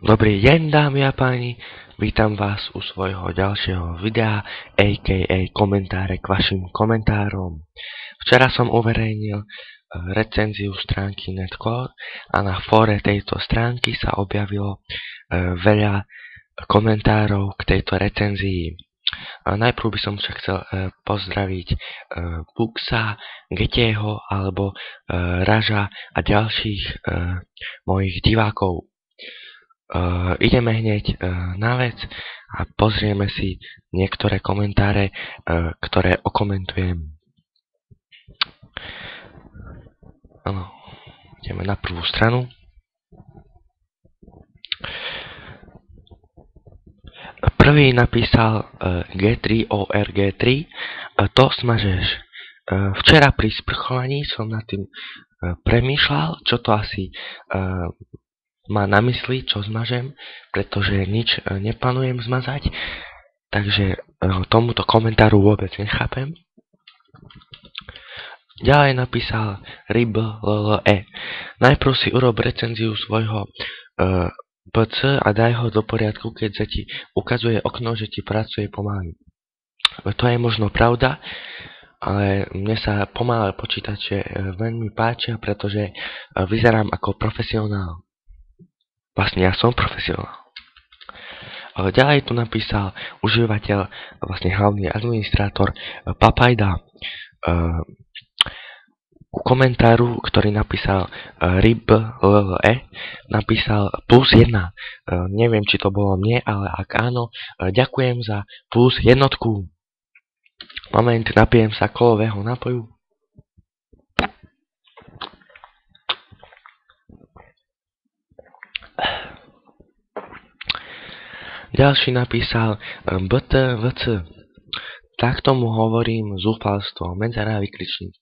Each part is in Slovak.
Dobrý deň, dámy a páni, vítam vás u svojho ďalšieho videa, a.k.a. komentáre k vašim komentárom. Včera som uverejnil recenziu stránky Netcore a na fóre tejto stránky sa objavilo veľa komentárov k tejto recenzii. Najprv by som však chcel pozdraviť Buxa, Getieho alebo Raža a ďalších mojich divákov. Ideme hneď na vec a pozrieme si niektoré komentáre, ktoré okomentujem. Áno, ideme na prvú stranu. Prvý napísal G3ORG3, to smažeš. Včera pri sprchovaní som nad tým premýšľal, čo to asi má na mysli, čo zmažem, pretože nič neplánujem zmazať, takže tomuto komentáru vôbec nechápem. Ďalej napísal RIBLLE. Najprv si urob recenziu svojho PC a daj ho do poriadku, keď sa ti ukazuje okno, že ti pracuje pomaly. To je možno pravda, ale mne sa pomalé počítače veľmi páčia, pretože vyzerám ako profesionál. Vlastne ja som profesionál. Ďalej tu napísal užívateľ, vlastne hlavný administrátor Papajda ku komentáru, ktorý napísal RIBLLE, napísal +1. Neviem, či to bolo mne, ale ak áno, ďakujem za +1. Moment, napijem sa kolového nápoju. Ďalší napísal BTVC. Tak tomu hovorím zúfalstvo, medzera vykričník.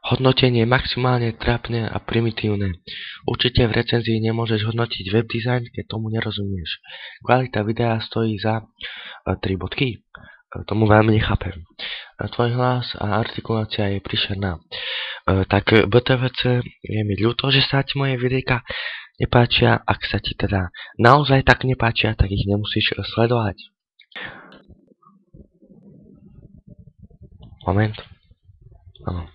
Hodnotenie maximálne trápne a primitívne. Určite v recenzii nemôžeš hodnotiť webdesign, keď tomu nerozumieš. Kvalita videa stojí za 3 bodky. Tomu veľmi nechápem. Tvoj hlas a artikulácia je príšerná. Tak BTVC, je mi ľúto, že sa ti moje videjka nepáčia. Ak sa ti teda naozaj tak nepáčia, tak ich nemusíš sledovať. Moment. Áno.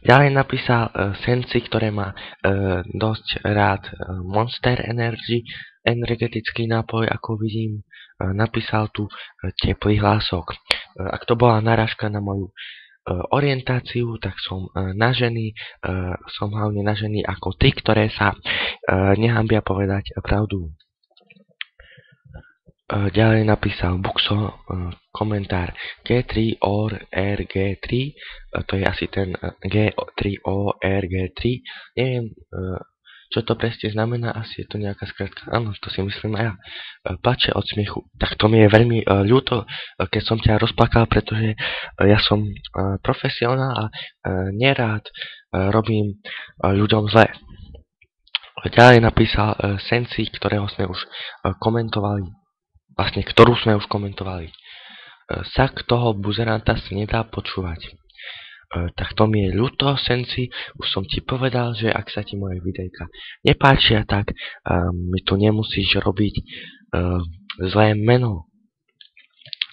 Ďalej napísal Sensi, ktoré má dosť rád Monster Energy, energetický nápoj, ako vidím. Napísal tu teplý hlások. Ak to bola narážka na moju orientáciu, tak som na ženy, som hlavne na ženy ako ty, ktoré sa nehambia povedať pravdu. Ďalej napísal Buxo komentár G3ORG3, to je asi ten G3ORG3, neviem, čo to presne znamená, asi je to nejaká skratka, áno, to si myslím aj ja. Plače od smiechu, tak to mi je veľmi ľúto, keď som ťa rozplakal, pretože ja som profesionál a nerád robím ľuďom zle. Ďalej napísal Sensi, ktorého sme už komentovali, vlastne ktorú sme už komentovali. Sak toho buzeranta sa nedá počúvať. Tak to mi je ľúto, Sensi, už som ti povedal, že ak sa ti moje videjka nepáčia, tak mi tu nemusíš robiť zlé meno.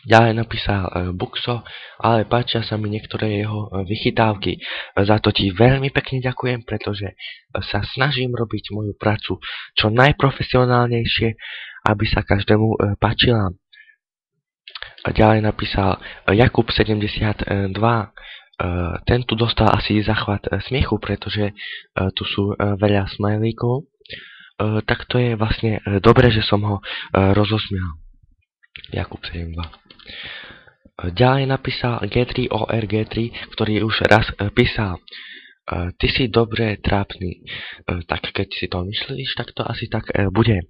Ďalej napísal Buxo, ale páčia sa mi niektoré jeho vychytávky. Za to ti veľmi pekne ďakujem, pretože sa snažím robiť moju prácu čo najprofesionálnejšie, aby sa každému páčila. A ďalej napísal Jakub72. Ten tu dostal asi zachvat smiechu, pretože tu sú veľa smajlíkov. Tak to je vlastne dobre, že som ho rozosmial. Jakub72. Ďalej napísal G3ORG3, ktorý už raz písal: ty si dobre trápny. Tak keď si to myslíš, tak to asi tak bude.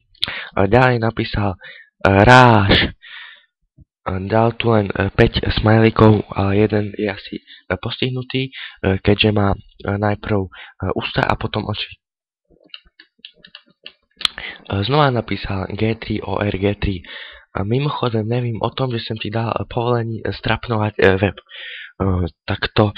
Ďalej napísal Ráž. Dal tu len 5 smajlíkov, ale jeden je asi postihnutý, keďže má najprv ústa a potom oči. Znova napísal G3ORG3. Mimochodem nevím o tom, že som ti dal povolení strapnovať web. Tak to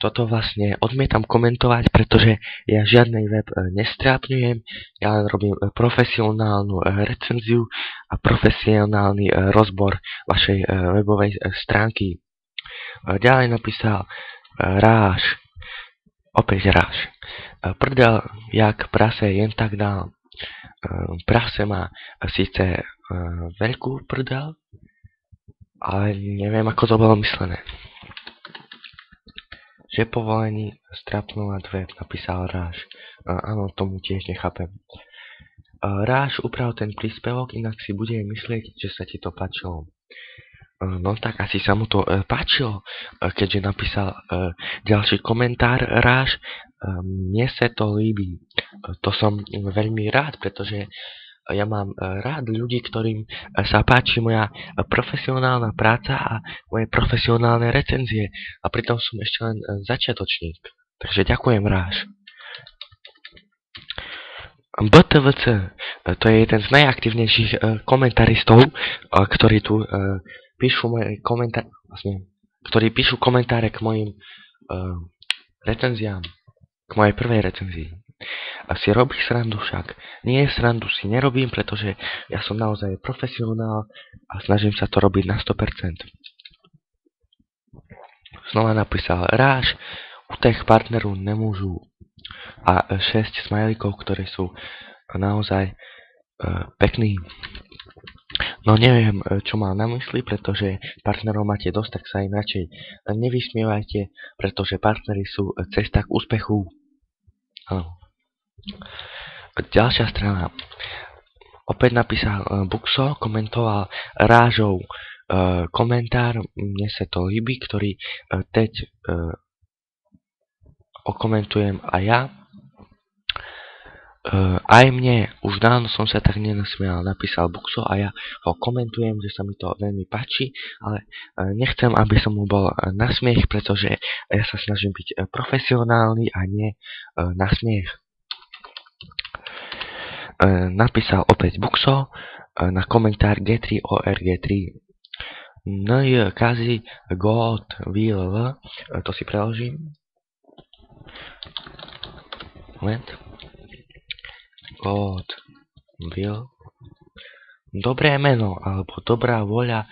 toto vlastne odmietam komentovať, pretože ja žiadny web nestrápňujem, ja len robím profesionálnu recenziu a profesionálny rozbor vašej webovej stránky. Ďalej napísal Ráš, opäť Ráš. Prdel jak prase jen tak dál. Prase má síce veľkú prdel, ale neviem, ako to bolo myslené. Že povolení strapnovať web, napísal Ráš. Áno, tomu tiež nechápem. Ráš, uprav ten príspevok, inak si bude myslieť, že sa ti to páčilo. No tak asi sa mu to páčilo, keďže napísal ďalší komentár Ráš. Mne sa to líbí. To som veľmi rád, pretože ja mám rád ľudí, ktorým sa páči moja profesionálna práca a moje profesionálne recenzie. A pritom som ešte len začiatočník. Takže ďakujem, Ráš. BTVC, to je jeden z najaktívnejších komentaristov, ktorí tu píšu moje ktorí píšu komentáre k mojim recenziám, k mojej prvej recenzii. A si robíš srandu však. Nie, srandu si nerobím, pretože ja som naozaj profesionál a snažím sa to robiť na 100%. Znova napísal Ráš, u tých partnerů nemôžu. A 6 smajlíkov, ktoré sú naozaj pekný. No neviem, čo mal na mysli, pretože partnerov máte dosť, tak sa im radšej nevysmievajte, pretože partneri sú cesta k úspechu. Áno. Ďalšia strana. Opäť napísal Buxo, komentoval Rážov komentár, mne sa to líbi, ktorý teď okomentujem aj ja. Aj mne, už dávno som sa tak nenasmial, napísal Buxo a ja ho komentujem, že sa mi to veľmi páči, ale nechcem, aby som mu bol na smiech, pretože ja sa snažím byť profesionálny a nie na smiech. Napísal opäť Buxo na komentár G3 ORG3. No je kazi God will, to si preložím. Moment. God will. Dobré meno, alebo dobrá voľa,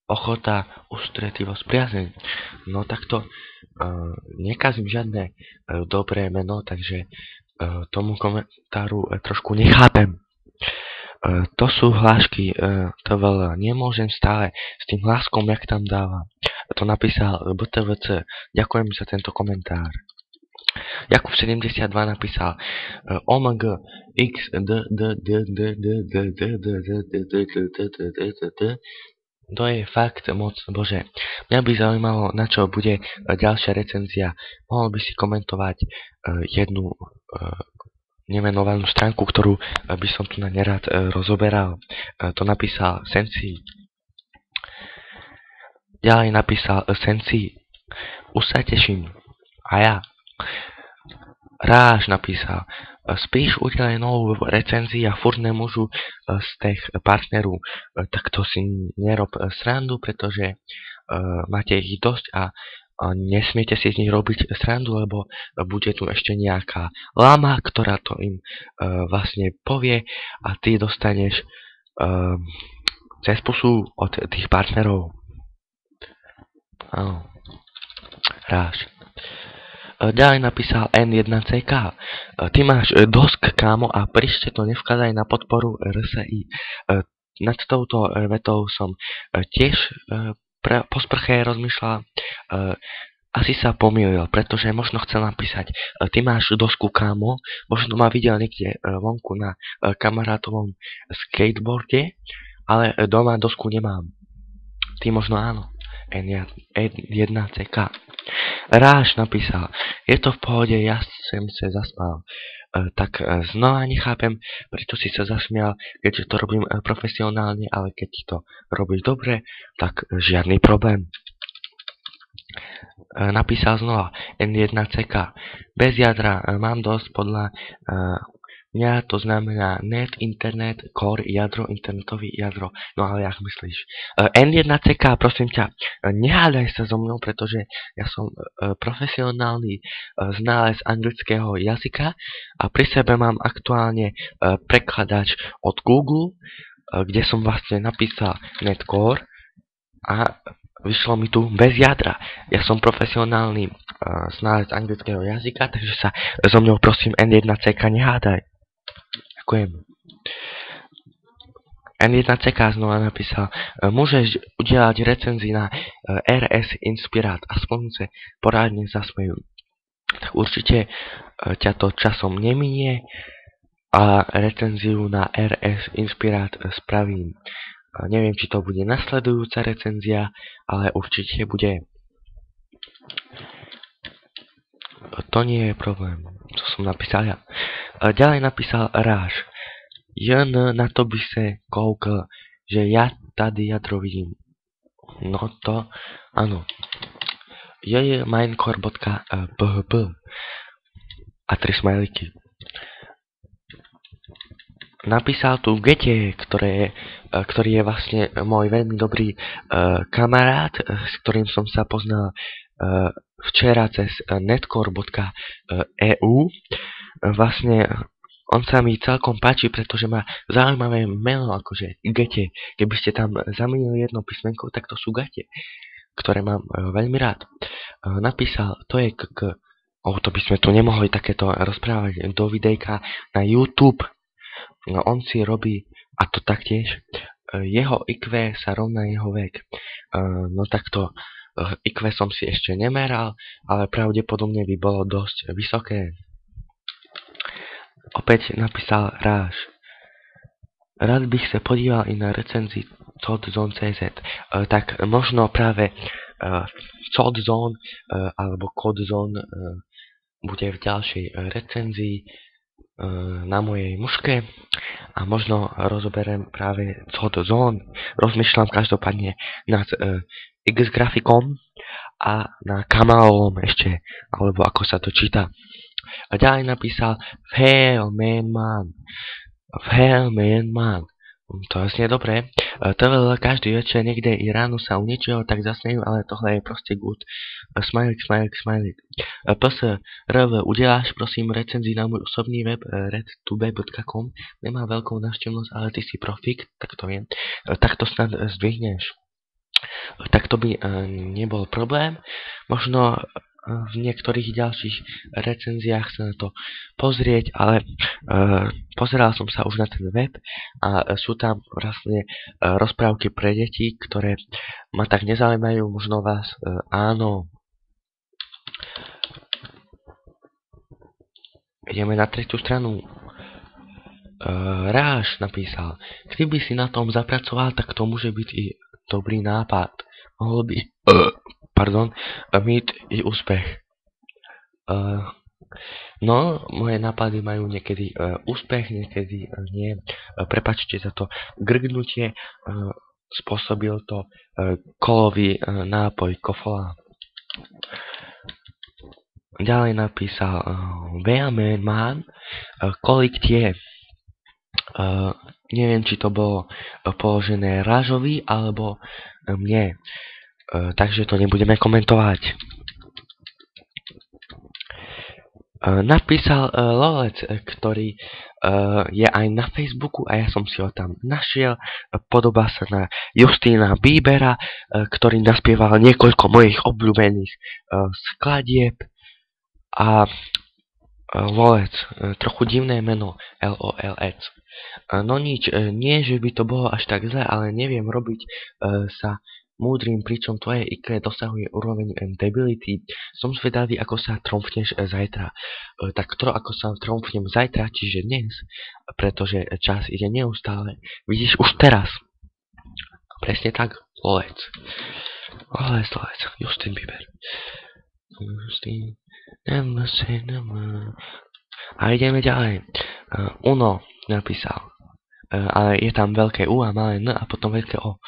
ochota, ústretivosť, priazeň. No takto nekazím žiadne dobré meno, takže tomu komentáru trošku nechápem. To sú hlášky, to veľa nemôžem stále s tým hláskom, jak tam dáva. To napísal BTVC. Ďakujem za tento komentár. Jakub 72 napísal OMG X to je fakt moc, bože. Mňa by zaujímalo, na čo bude ďalšia recenzia. Mohol by si komentovať jednu nemenovanú stránku, ktorú by som tu na nerád rozoberal. To napísal Sensi. Ďalej napísal Sensi. Už sa teším. A ja. Ráž napísal, spíš udelaj novú recenzii a furt nemôžu z tých partnerov, tak to si nerob srandu, pretože máte ich dosť a nesmiete si z nich robiť srandu, lebo bude tu ešte nejaká lama, ktorá to im vlastne povie a ty dostaneš cez pusu od tých partnerov. Áno. Ráž. Ďalej napísal N1CK. Ty máš dosk, kámo, a príšte to nevkladaj na podporu RSI. Nad touto vetou som tiež po sprche rozmýšľal. Asi sa pomýlil, pretože možno chcel napísať ty máš dosku, kámo. Možno ma videl niekde vonku na kamarátovom skateboarde, ale doma dosku nemám. Ty možno áno. N1CK. Ráž napísal, je to v pohode, ja som sa zaspal. Tak znova nechápem, prečo si sa zasmial, keďže to robím profesionálne, ale keď to robíš dobre, tak žiadny problém. Napísal znova N1CK. Bez jadra mám dosť podľa Ja, to znamená net, internet, core, jadro, internetový jadro. No ale jak myslíš? N1CK, prosím ťa, nehádaj sa so mnou, pretože ja som profesionálny znalec anglického jazyka a pri sebe mám aktuálne prekladač od Google, kde som vlastne napísal netcore a vyšlo mi tu bez jadra. Ja som profesionálny znalec anglického jazyka, takže sa so mnou prosím N1CK nehádaj. Ďakujem. N1CK znova napísal, môžeš udelať recenzii na RS Inspirát, aspoň sa porádne zasmejú. Tak určite ťa to časom neminie a recenziu na RS Inspirát spravím. Neviem, či to bude nasledujúca recenzia, ale určite bude. To nie je problém, to som napísal ja. Ďalej napísal Ráž. Jen na to by se koukl, že ja tady jadro vidím. No to, áno. Je minecore.php a 3 smajliky. Napísal tu Gete, ktorý je vlastne môj veľmi dobrý kamarát, s ktorým som sa poznal včera cez netcore.eu. Vlastne on sa mi celkom páči, pretože má zaujímavé meno, akože Gete. Keby ste tam zamenili jedno písmenko, tak to sú Gete, ktoré mám veľmi rád. Napísal, to je to by sme tu nemohli takéto rozprávať do videjka na YouTube. No on si robí, a to taktiež, jeho IQ sa rovná jeho vek. No takto, IQ som si ešte nemeral, ale pravdepodobne by bolo dosť vysoké. Opäť napísal Ráž. Rád bych sa podíval i na recenzii CodeZone.cz. Tak možno práve CodeZone alebo CodeZone bude v ďalšej recenzii na mojej muške a možno rozoberiem práve CodeZone. Rozmýšľam každopádne nad X-grafikom a na Kamalom ešte, alebo ako sa to číta. A ďalej napísal Failman. To je dobré. Každý večer niekde i ráno sa u niečoho tak zasmejú, ale tohle je proste good. Smajlik. RV, udeláš prosím recenzii na môj osobný web redtube.com. Nemá veľkou návštevnosť, ale ty si profík, tak to viem. Tak to snad zdvihneš. Tak to by nebol problém. Možno v niektorých ďalších recenziách sa na to pozrieť, ale pozeral som sa už na ten web a sú tam vlastne rozprávky pre deti, ktoré ma tak nezaujímajú, možno vás áno. Ideme na tretiu stranu. Ráž napísal, kdyby si na tom zapracoval, tak to môže byť i dobrý nápad. Mohol by mít i úspech. No, moje nápady majú niekedy úspech, niekedy nie. Prepačte za to grgnutie, spôsobil to kolový nápoj Kofola. Ďalej napísal Veaman, kolik tie. Neviem, či to bolo položené Rážovi alebo mne. Takže to nebudeme komentovať. Napísal Lolec, ktorý je aj na Facebooku a ja som si ho tam našiel. Podobá sa na Justina Biebera, ktorý naspieval niekoľko mojich obľúbených skladieb. A Lolec, trochu divné meno, LOLec. No nič, nie, že by to bolo až tak zle, ale neviem robiť sa múdrym, pričom tvoje IQ dosahuje úroveň debility. Som zvedavý, ako sa tromfneš zajtra. Tak to, ako sa tromfnem zajtra, čiže dnes, pretože čas ide neustále, vidíš už teraz. Presne tak, Lolec. Justin Bieber. A ideme ďalej. Uno napísal. Ale je tam veľké U a malé N a potom veľké O.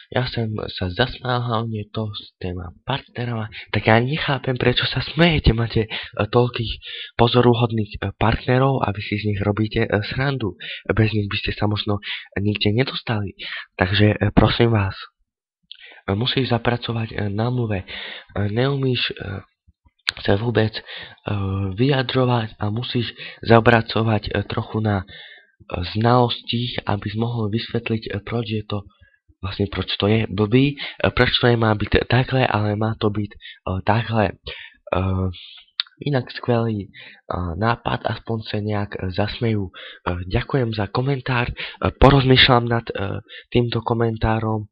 Ja som sa zasmál hlavne to s téma partnerama, tak ja nechápem, prečo sa smejete. Máte toľkých pozoruhodných partnerov a vy si z nich robíte srandu. Bez nich by ste sa možno nikde nedostali. Takže prosím vás, musíš zapracovať na mluve. Neumíš sa vôbec vyjadrovať a musíš zapracovať trochu na znalostí, aby si mohol vysvetliť, proč je to vlastne, proč to je blbý, proč to nemá byť takhle, ale má to byť takhle. Inak skvelý nápad, aspoň sa nejak zasmejú. Ďakujem za komentár, porozmýšľam nad týmto komentárom,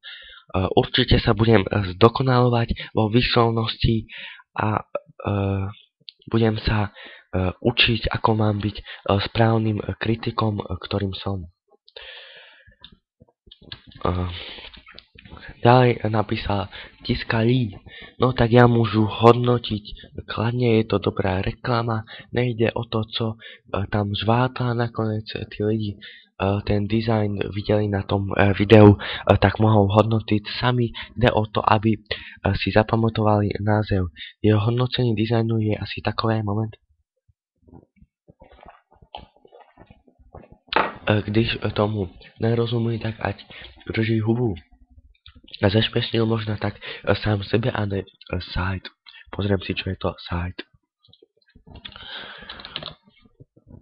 určite sa budem zdokonalovať vo výslovnosti a budem sa učiť, ako mám byť správnym kritikom, ktorým som. Ďalej napísal Tiska Lee. No tak ja môžu hodnotiť kladne, je to dobrá reklama, nejde o to, co tam žvátla, nakoniec tí lidi ten dizajn videli na tom videu, tak mohol hodnotiť sami. Ide o to, aby si zapamatovali název. Jeho hodnocení dizajnu je asi takový moment, když tomu nerozumí, tak ať drží hubu. A zašpesnil možno tak sám sebe a ne site. Pozriem si, čo je to site.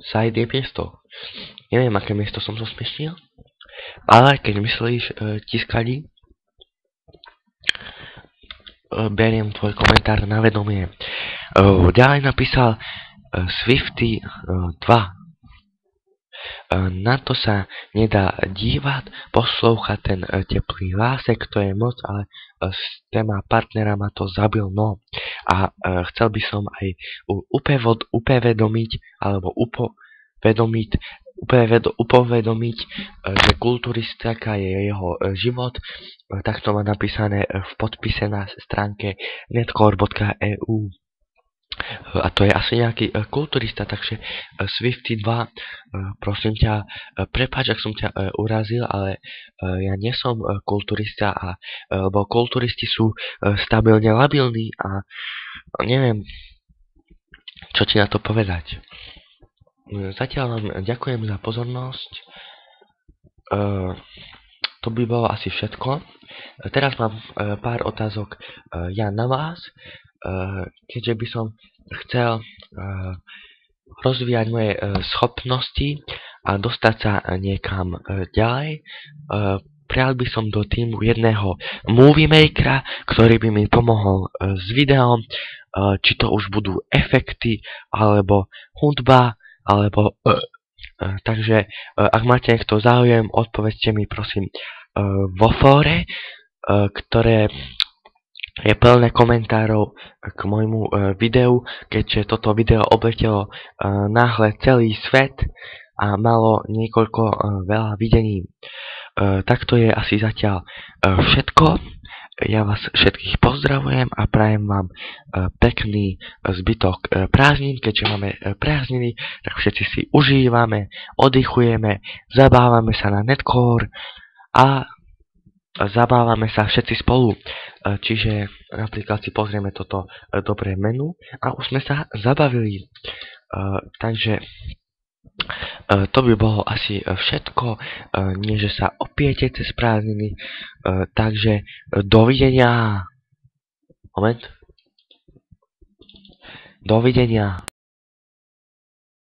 Site je miesto. Neviem, aké miesto som zosmiešnil, ale keď myslíš tiskali, beriem tvoj komentár na vedomie. Ďalej napísal Swifty 2. Na to sa nedá dívať, poslúchať ten teplý hlásek, to je moc, ale s téma partnera ma to zabil, no. A chcel by som aj upovedomiť, že kulturistika je jeho život. Takto má napísané v podpise na stránke netcore.eu. A to je asi nejaký kulturista, takže Swifty 2, prosím ťa, prepáč, ak som ťa urazil, ale ja nie som kulturista, lebo kulturisti sú stabilne labilní a neviem, čo ti na to povedať. Zatiaľ vám ďakujem za pozornosť. To by bolo asi všetko. Teraz mám pár otázok ja na vás. Keďže by som chcel rozvíjať moje schopnosti a dostať sa niekam ďalej, prijal by som do týmu jedného movie makera, ktorý by mi pomohol s videom, či to už budú efekty, alebo hudba, alebo takže ak máte niekto záujem, odpovedzte mi prosím vo fóre, ktoré je plné komentárov k môjmu videu, keďže toto video obletelo náhle celý svet a malo niekoľko veľa videní. Takto je asi zatiaľ všetko. Ja vás všetkých pozdravujem a prajem vám pekný zbytok prázdnin. Keďže máme prázdniny, tak všetci si užívame, oddychujeme, zabávame sa na Netcore a zabávame sa všetci spolu. Čiže napríklad si pozrieme toto dobré menu a už sme sa zabavili. Takže to by bolo asi všetko. Nie, že sa opiete cez prázdniny. Takže dovidenia. Moment. Dovidenia.